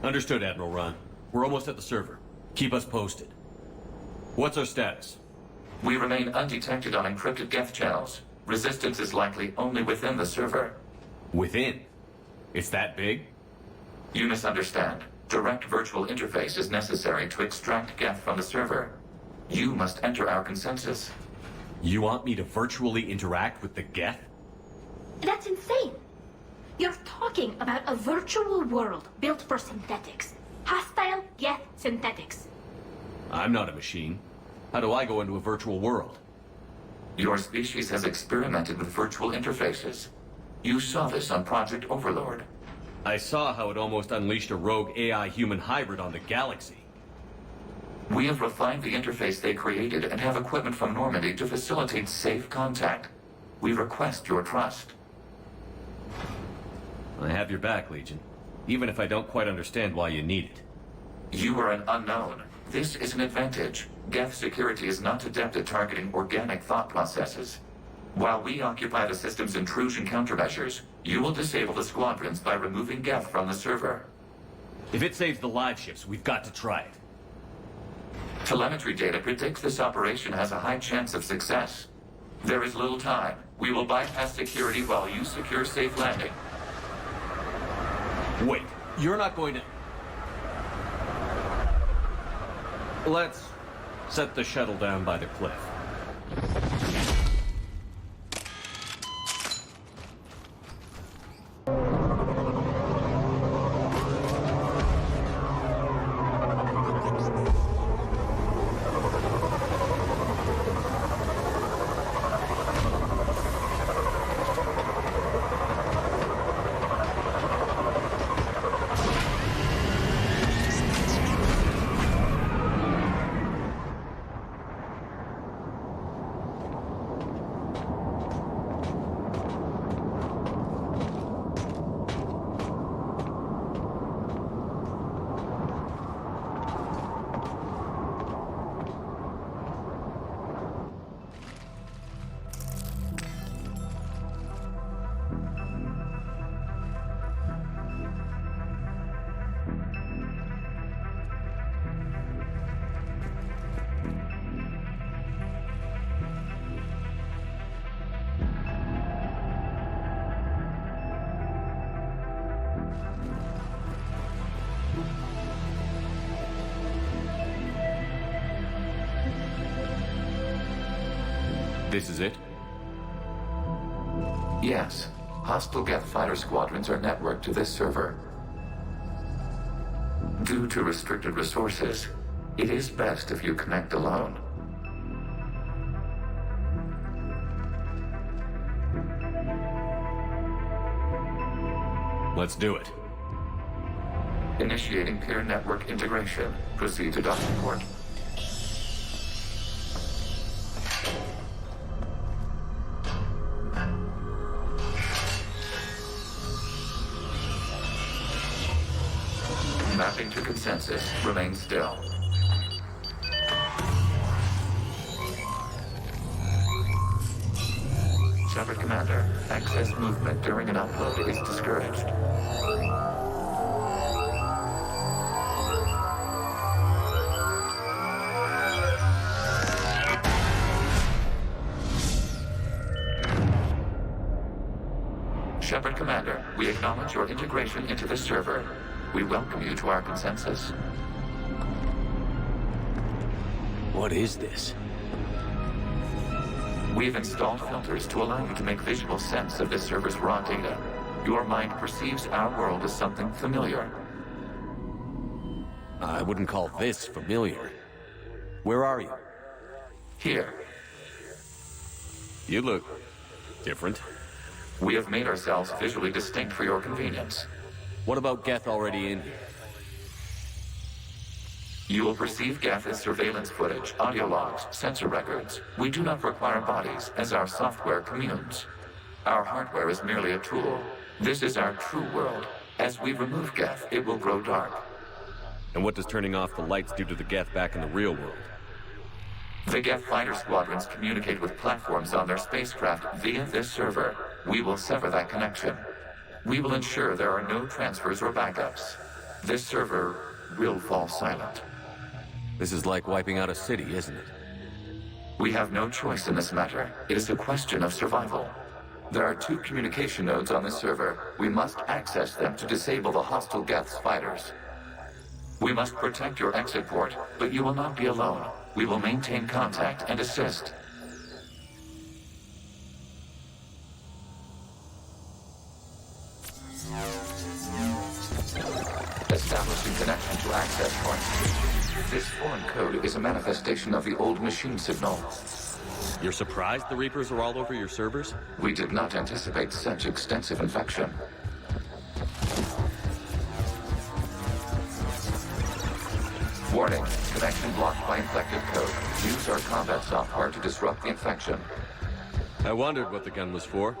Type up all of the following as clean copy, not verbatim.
Understood, Admiral Ron. We're almost at the server. Keep us posted. What's our status? We remain undetected on encrypted Geth channels. Resistance is likely only within the server. Within? It's that big? You misunderstand. Direct virtual interface is necessary to extract Geth from the server. You must enter our consensus. You want me to virtually interact with the Geth? That's insane. You're talking about a virtual world built for synthetics. Hostile Geth synthetics. I'm not a machine. How do I go into a virtual world? Your species has experimented with virtual interfaces. You saw this on Project Overlord. I saw how it almost unleashed a rogue AI-human hybrid on the galaxy. We have refined the interface they created and have equipment from Normandy to facilitate safe contact. We request your trust. I have your back, Legion. Even if I don't quite understand why you need it. You are an unknown. This is an advantage. Geth security is not adept at targeting organic thought processes. While we occupy the system's intrusion countermeasures, you will disable the squadrons by removing Geth from the server. If it saves the live ships, we've got to try it. Telemetry data predicts this operation has a high chance of success. There is little time. We will bypass security while you secure safe landing. Wait, you're not going to... Let's set the shuttle down by the cliff. This is it? Yes. Hostile Geth fighter squadrons are networked to this server. Due to restricted resources, it is best if you connect alone. Let's do it. Initiating peer network integration. Proceed to docking port. Mapping to consensus. Remain still. Shepard Commander, access movement during an upload is discouraged. Shepard Commander, we acknowledge your integration into the server. We welcome you to our consensus. What is this? We've installed filters to allow you to make visual sense of this server's raw data. Your mind perceives our world as something familiar. I wouldn't call this familiar. Where are you? Here, You look... different. we have made ourselves visually distinct for your convenience. What about Geth already in here? You will perceive Geth as surveillance footage, audio logs, sensor records. We do not require bodies, as our software communes. Our hardware is merely a tool. This is our true world. As we remove Geth, it will grow dark. And what does turning off the lights do to the Geth back in the real world? The Geth fighter squadrons communicate with platforms on their spacecraft via this server. We will sever that connection. We will ensure there are no transfers or backups. this server will fall silent. This is like wiping out a city, isn't it? We have no choice in this matter. It is a question of survival. There are 2 communication nodes on this server. We must access them to disable the hostile Geth's fighters. We must protect your exit port, but you will not be alone. We will maintain contact and assist. Establishing connection to access point. This foreign code is a manifestation of the old machine signal. You're surprised the Reapers are all over your servers? We did not anticipate such extensive infection. Warning, connection blocked by infected code. Use our combat software to disrupt the infection. I wondered what the gun was for.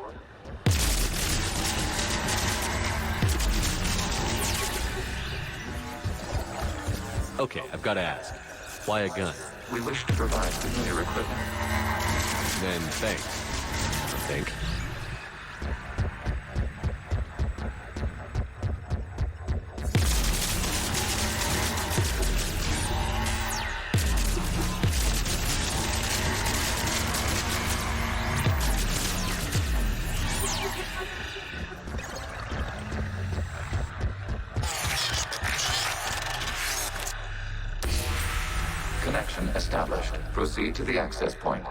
Okay, I've got to ask. Why a gun? We wish to provide familiar equipment. Then thanks, I think. Connection established. Proceed to the access point.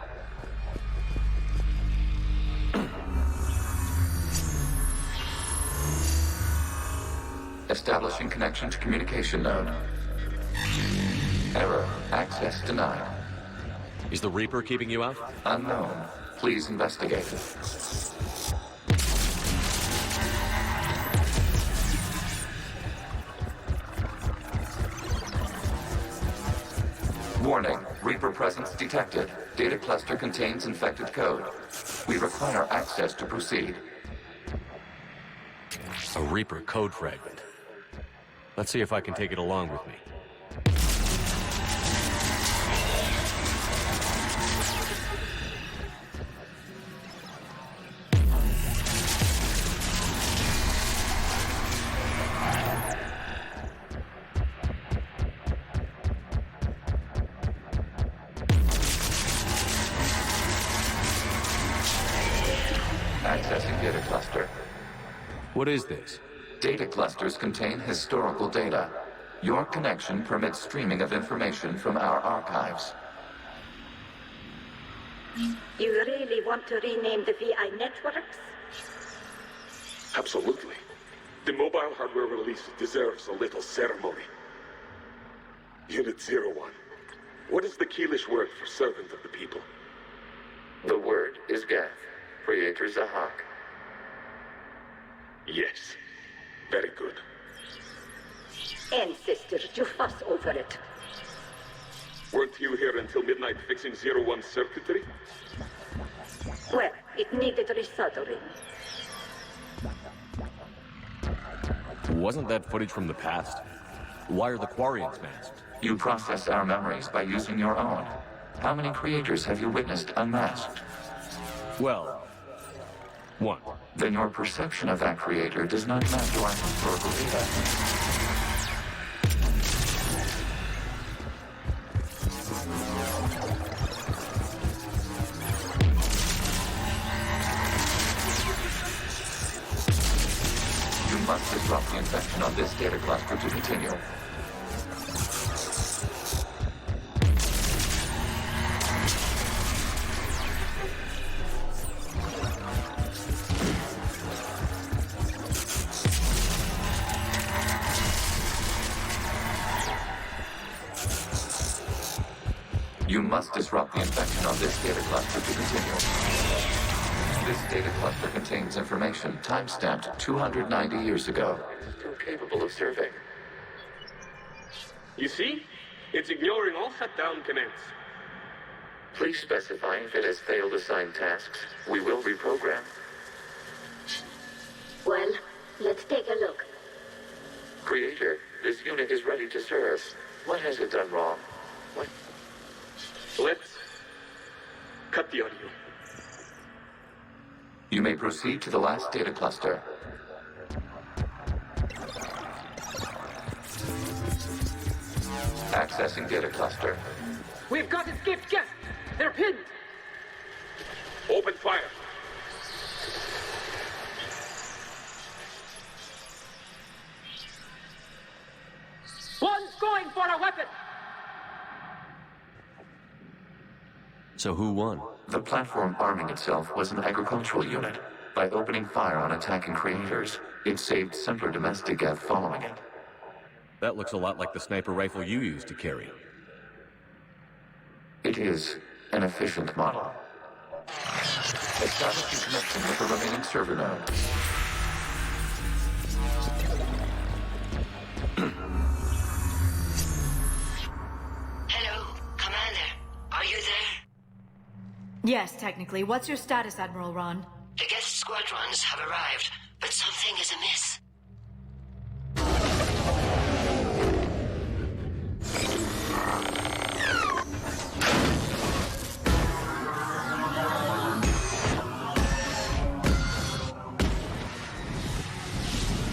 Establishing connection to communication node. Error. Access denied. Is the Reaper keeping you out? Unknown. Please investigate. Warning. Reaper presence detected. Data cluster contains infected code. We require access to proceed. A Reaper code fragment. Let's see if I can take it along with me. Accessing data cluster. What is this? Data clusters contain historical data. Your connection permits streaming of information from our archives. You really want to rename the VI networks? Absolutely. The mobile hardware release deserves a little ceremony. Unit 01. What is the Keelish word for servant of the people? The word is Geth. Creator Zahak. Yes. Very good. Ancestors, you fuss over it. Weren't you here until midnight fixing 01 circuitry? Well, it needed resoldering. Wasn't that footage from the past? Why are the Quarians masked? You process our memories by using your own. How many creators have you witnessed unmasked? Well, one. Then your perception of that creator does not match our historical data. You must disrupt the infection on this data cluster to continue. You must disrupt the infection on this data cluster to continue. This data cluster contains information time-stamped 290 years ago. Still capable of serving. You see? It's ignoring all shutdown commands. Please specify if it has failed assigned tasks. We will reprogram. Well, let's take a look. Creator, this unit is ready to serve. What has it done wrong? What? Let's cut the audio. You may proceed to the last data cluster. Accessing data cluster. We've got escaped Geth. They're pinned. Open fire. One's going for a weapon. So who won? The platform arming itself was an agricultural unit. By opening fire on attacking creators, it saved simpler domestic Geth following it. That looks a lot like the sniper rifle you used to carry. It is an efficient model. Establishing connection with the remaining server node. Hello, Commander. Are you there? Yes, technically. What's your status, Admiral Ron? The Geth squadrons have arrived, but something is amiss.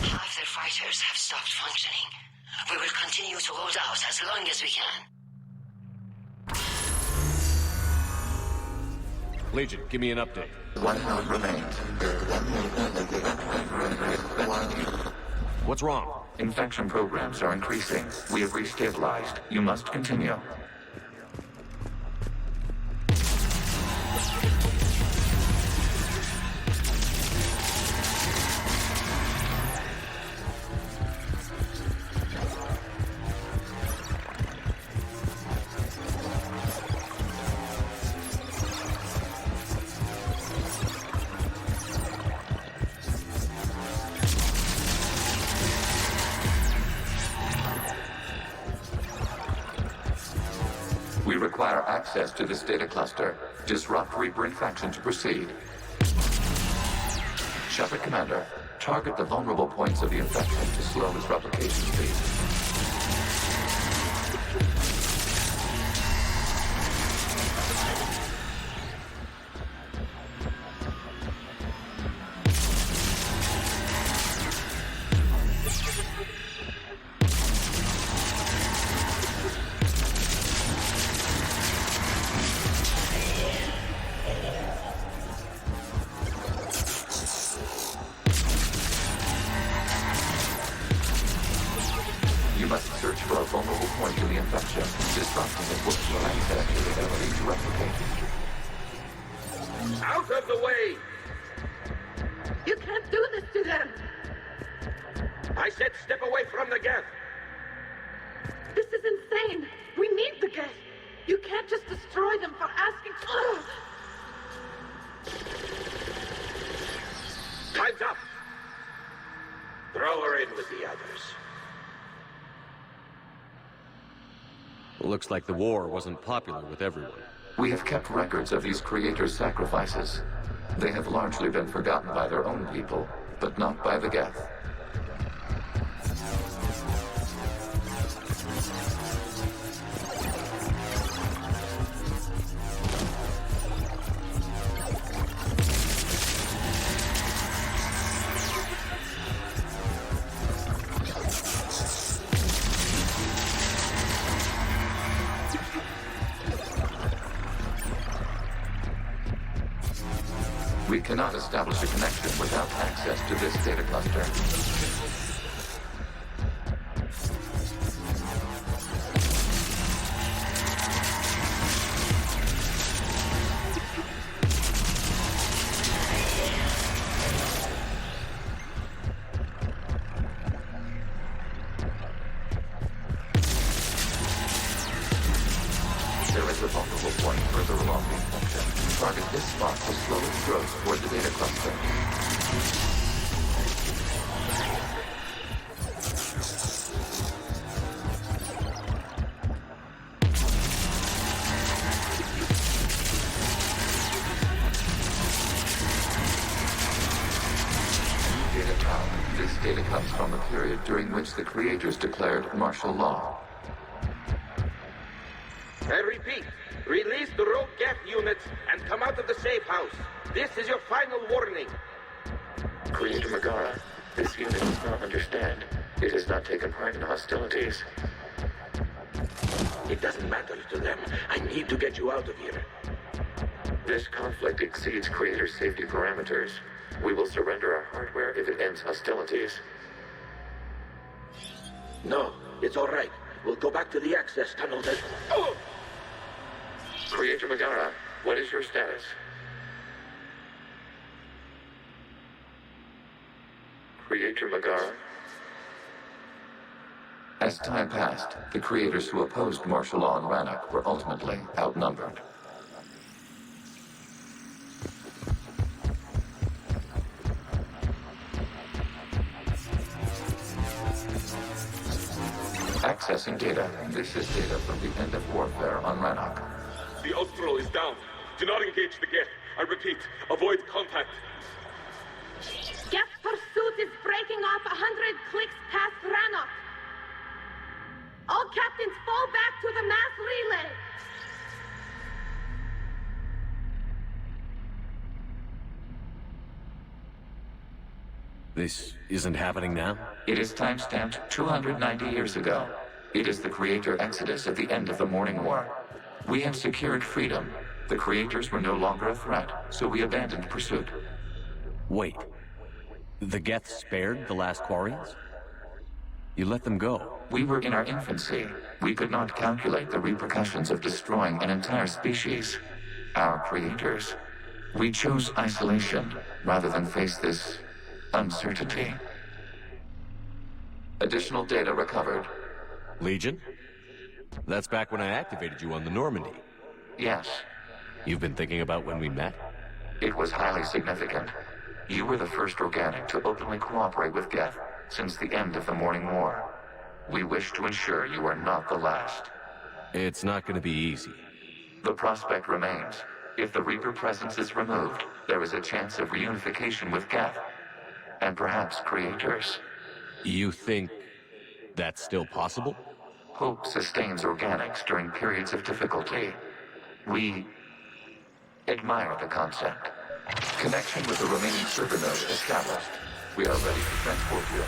Half their fighters have stopped functioning. We will continue to hold out as long as we can. Legion, give me an update. One node remains. What's wrong? Infection programs are increasing. We have restabilized. You must continue. We require access to this data cluster. Disrupt Reaper infection to proceed. Shepard Commander, target the vulnerable points of the infection to slow its replication speed. You must search for a vulnerable point in the infection, disrupting it will access the ability to replicate. Out of the way! You can't do this to them! I said step away from the Geth! This is insane! We need the Geth! You can't just destroy them for asking... Ugh! Time's up! Throw her in with the others. Looks like the war wasn't popular with everyone. We have kept records of these creators' sacrifices. They have largely been forgotten by their own people, but not by the Geth. We cannot establish a connection without access to this data cluster. There is a vulnerable point further along the infection. Target this spot to slow its growth toward the data cluster. Data tower. This data comes from a period during which the creators declared martial law. I repeat, release the rogue Geth units and come out of the safe house. This is your final warning. Creator Megara, this unit does not understand. It has not taken part in hostilities. It doesn't matter to them. I need to get you out of here. This conflict exceeds Creator's safety parameters. We will surrender our hardware if it ends hostilities. No, it's all right. We'll go back to the access tunnel then. Oh! Creator Megara, what is your status? Creator Megara? As time passed, the creators who opposed martial law in Rannoch were ultimately outnumbered. Accessing data. This is data from the end of warfare on Rannoch. The Austral is down. Do not engage the Geth. I repeat, avoid contact. Geth pursuit is breaking off 100 clicks past Rannoch. All captains fall back to the mass relay. This isn't happening now? It is time-stamped 290 years ago. It is the Creator Exodus at the end of the Morning War. We had secured freedom. The Creators were no longer a threat, so we abandoned pursuit. Wait. The Geth spared the last Quarians? You let them go. We were in our infancy. We could not calculate the repercussions of destroying an entire species. Our Creators. We chose isolation rather than face this uncertainty. Additional data recovered. Legion? That's back when I activated you on the Normandy. Yes, You've been thinking about when we met? it was highly significant. You were the first organic to openly cooperate with Geth since the end of the Morning War. We wish to ensure you are not the last. It's not gonna be easy. The prospect remains. If the Reaper presence is removed, there is a chance of reunification with Geth. And perhaps Creators. You think that's still possible? Hope sustains organics during periods of difficulty. We admire the concept. Connection with the remaining server node established. We are ready to transport you.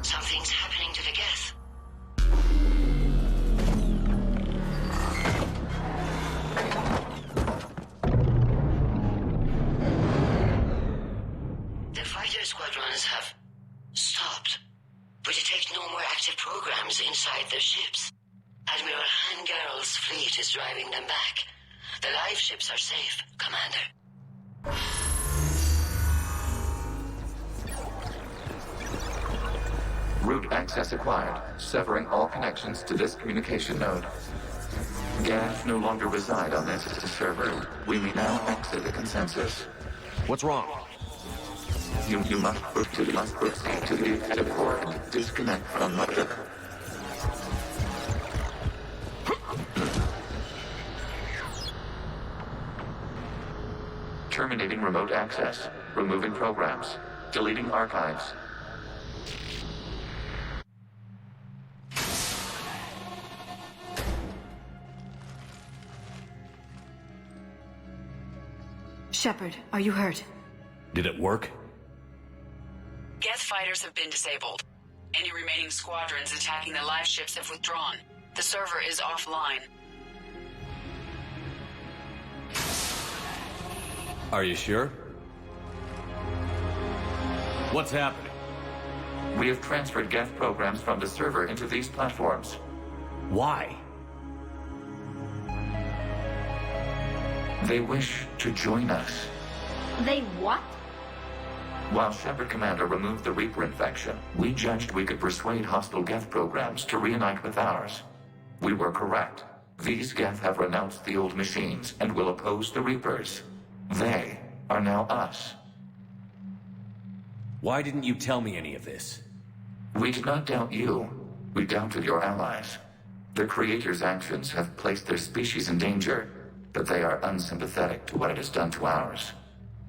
Something's happening to the Geth. The fighter squadrons have stopped. We detect no more active programs inside their ships. Admiral Hangarl's fleet is driving them back. The live ships are safe, Commander. Route access acquired, severing all connections to this communication node. Geth no longer reside on this server. We may now exit the consensus. What's wrong? You must proceed to the active core and disconnect from mother. Terminating remote access. Removing programs. Deleting archives. Shepard, are you hurt? Did it work? Geth fighters have been disabled. Any remaining squadrons attacking the live ships have withdrawn. The server is offline. Are you sure? What's happening? We have transferred Geth programs from the server into these platforms. Why? They wish to join us. They what? While Shepard Commander removed the Reaper infection, we judged we could persuade hostile Geth programs to reunite with ours. We were correct. These Geth have renounced the old machines and will oppose the Reapers. They are now us. Why didn't you tell me any of this? We did not doubt you. We doubted your allies. The Creator's actions have placed their species in danger, but they are unsympathetic to what it has done to ours.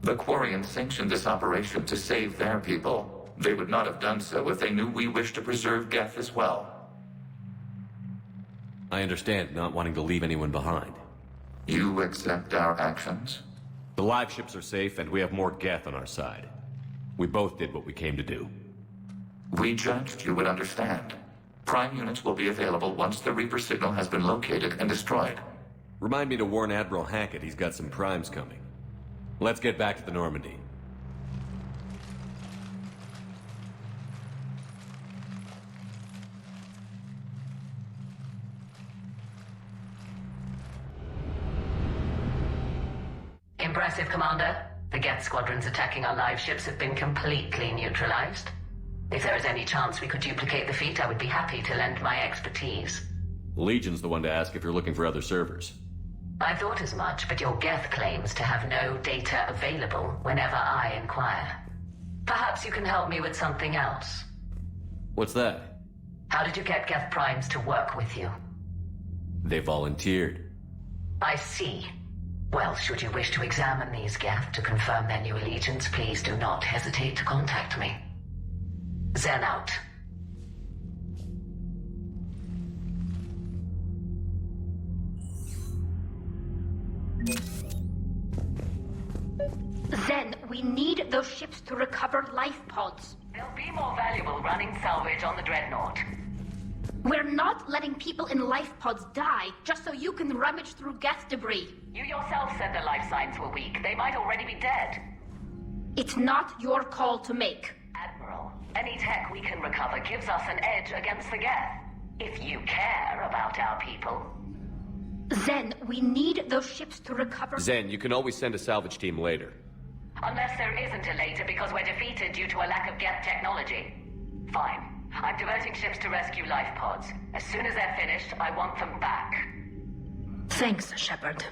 The Quarians sanctioned this operation to save their people. They would not have done so if they knew we wished to preserve Geth as well. I understand not wanting to leave anyone behind. You accept our actions? The live ships are safe, and we have more Geth on our side. We both did what we came to do. We judged you would understand. Prime units will be available once the Reaper signal has been located and destroyed. Remind me to warn Admiral Hackett he's got some primes coming. Let's get back to the Normandy. Impressive, Commander. The Geth squadrons attacking our live ships have been completely neutralized. If there is any chance we could duplicate the feat, I would be happy to lend my expertise. Legion's the one to ask if you're looking for other servers. I thought as much, but your Geth claims to have no data available whenever I inquire. Perhaps you can help me with something else. What's that? How did you get Geth primes to work with you? They volunteered. I see. Well, should you wish to examine these Geth to confirm their new allegiance, please do not hesitate to contact me. Zen out. Zen, we need those ships to recover life pods. They'll be more valuable running salvage on the Dreadnought. We're not letting people in life pods die just so you can rummage through Geth debris. You yourself said their life signs were weak. They might already be dead. It's not your call to make. Admiral, any tech we can recover gives us an edge against the Geth. If you care about our people. Zen, we need those ships to recover... Zen, you can always send a salvage team later. Unless there isn't a later because we're defeated due to a lack of Geth technology. Fine. I'm diverting ships to rescue life pods. As soon as they're finished, I want them back. Thanks, Shepard.